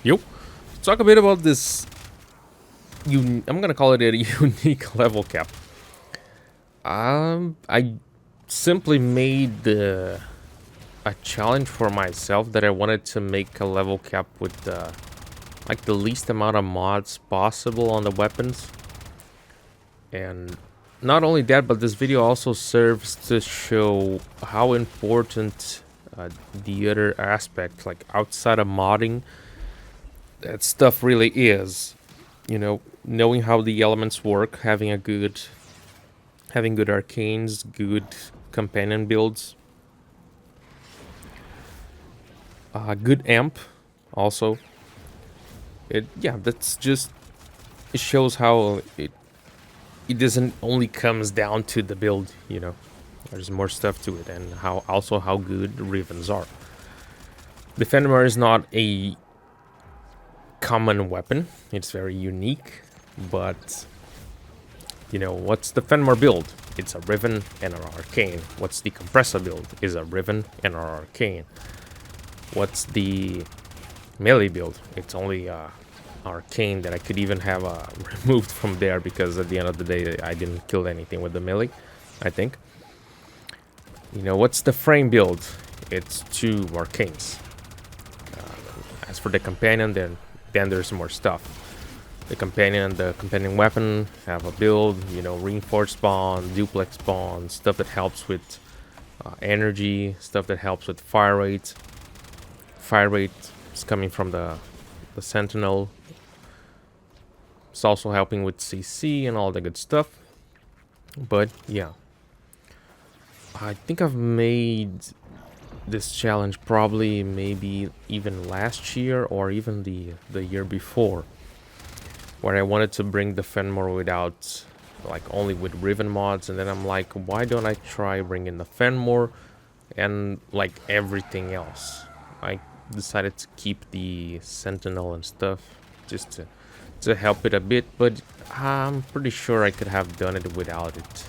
Yo, talk a bit about this. I'm gonna call it a unique level cap. I simply made a challenge for myself that I wanted to make a level cap with like the least amount of mods possible on the weapons. And not only that, but this video also serves to show how important the other aspect, like outside of modding, that stuff really is. You know, knowing how the elements work, having good arcanes, good companion builds, good amp, also. That's just, it shows how it doesn't only comes down to the build. You know, there's more stuff to it, and how good rivens are. The Phenmor is not a common weapon. It's very unique, but you know, what's the Phenmor build? It's a riven and an arcane. What's the compressor build? Is a riven and an arcane. What's the melee build? It's only arcane that I could even have removed from there, because at the end of the day I didn't kill anything with the melee, I think. You know, what's the frame build? It's 2 arcanes. As for the companion, then there's more stuff. The companion weapon have a build, you know, reinforced spawn, duplex spawn, stuff that helps with energy, stuff that helps with fire rate. Fire rate is coming from the sentinel. It's also helping with CC and all the good stuff. But yeah, I think I've made this challenge probably maybe even last year or even the year before, where I wanted to bring the Phenmor without, like, only with riven mods, and then I'm like, why don't I try bringing the Phenmor and like everything else? I decided to keep the sentinel and stuff just to help it a bit, but I'm pretty sure I could have done it without it.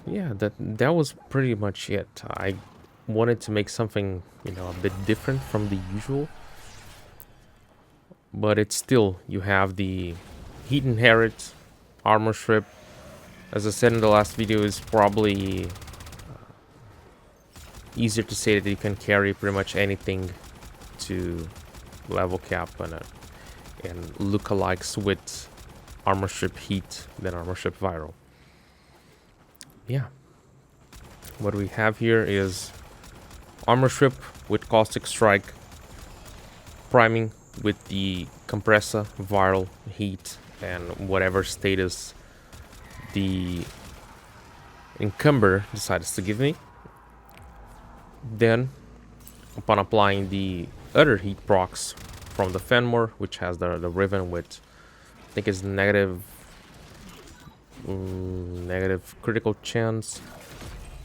Yeah, that was pretty much it. I wanted to make something, you know, a bit different from the usual, but it's still, you have the heat inherit, armor strip. As I said in the last video, is probably easier to say that you can carry pretty much anything to level cap and lookalikes with armor strip heat than armor strip viral. Yeah, what we have here is armor strip with caustic strike, priming with the compressor, viral, heat, and whatever status the encumber decides to give me. Then, upon applying the other heat procs from the Phenmor, which has the riven with, I think it's negative critical chance,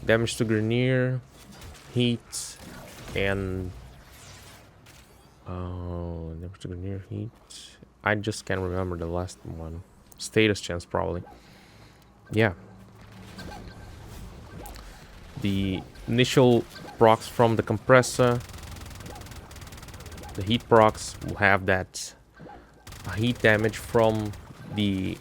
damage to Grenier, heat, and damage to Grenier, heat. I just can't remember the last one. Status chance, probably. Yeah. The initial procs from the compressor, the heat procs will have that heat damage from the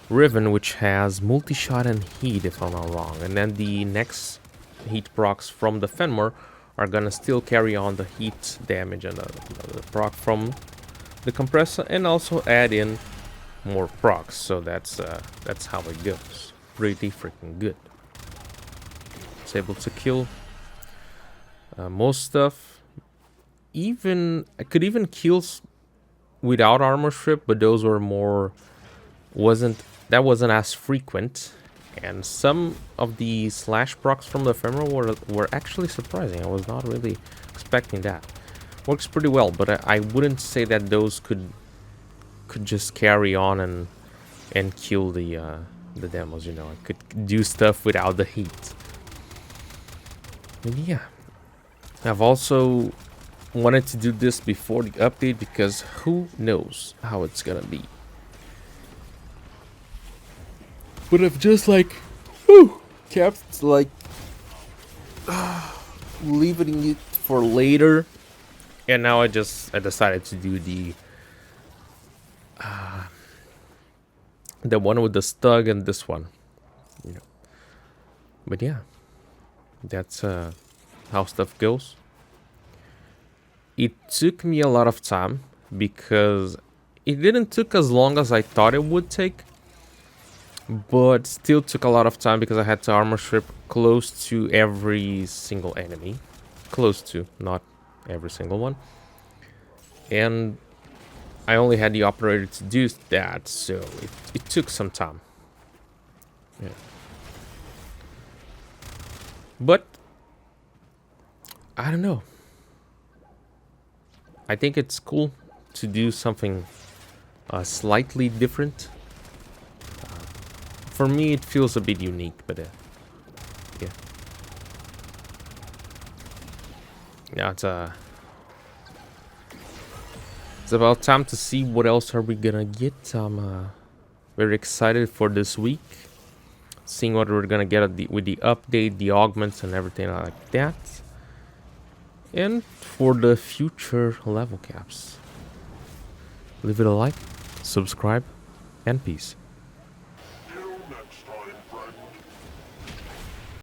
riven, which has multi-shot and heat, if I'm not wrong. And then the next heat procs from the Phenmor are gonna still carry on the heat damage and the proc from the compressor, and also add in more procs. So that's how it goes. Pretty freaking good. It's able to kill most stuff. Even I could even kill without armor strip, but those were more wasn't as frequent, and some of the slash procs from the Phenmor were actually surprising. I was not really expecting that. Works pretty well, but I wouldn't say that those could just carry on and kill the demos. You know, I could do stuff without the heat. And yeah, I've also wanted to do this before the update, because who knows how it's gonna be. But I've just kept leaving it for later, and now I decided to do the one with the stug and this one, you know. But yeah, that's how stuff goes. It took me a lot of time because it didn't took as long as I thought it would take, but still took a lot of time because I had to armor strip close to every single enemy. Close to, not every single one. And I only had the operator to do that, so it took some time. Yeah. But I don't know. I think it's cool to do something slightly different. For me, it feels a bit unique, but yeah. Now it's about time to see what else are we gonna get. I'm very excited for this week, seeing what we're gonna get with the update, the augments, and everything like that, and for the future level caps. Leave it a like, subscribe, and peace.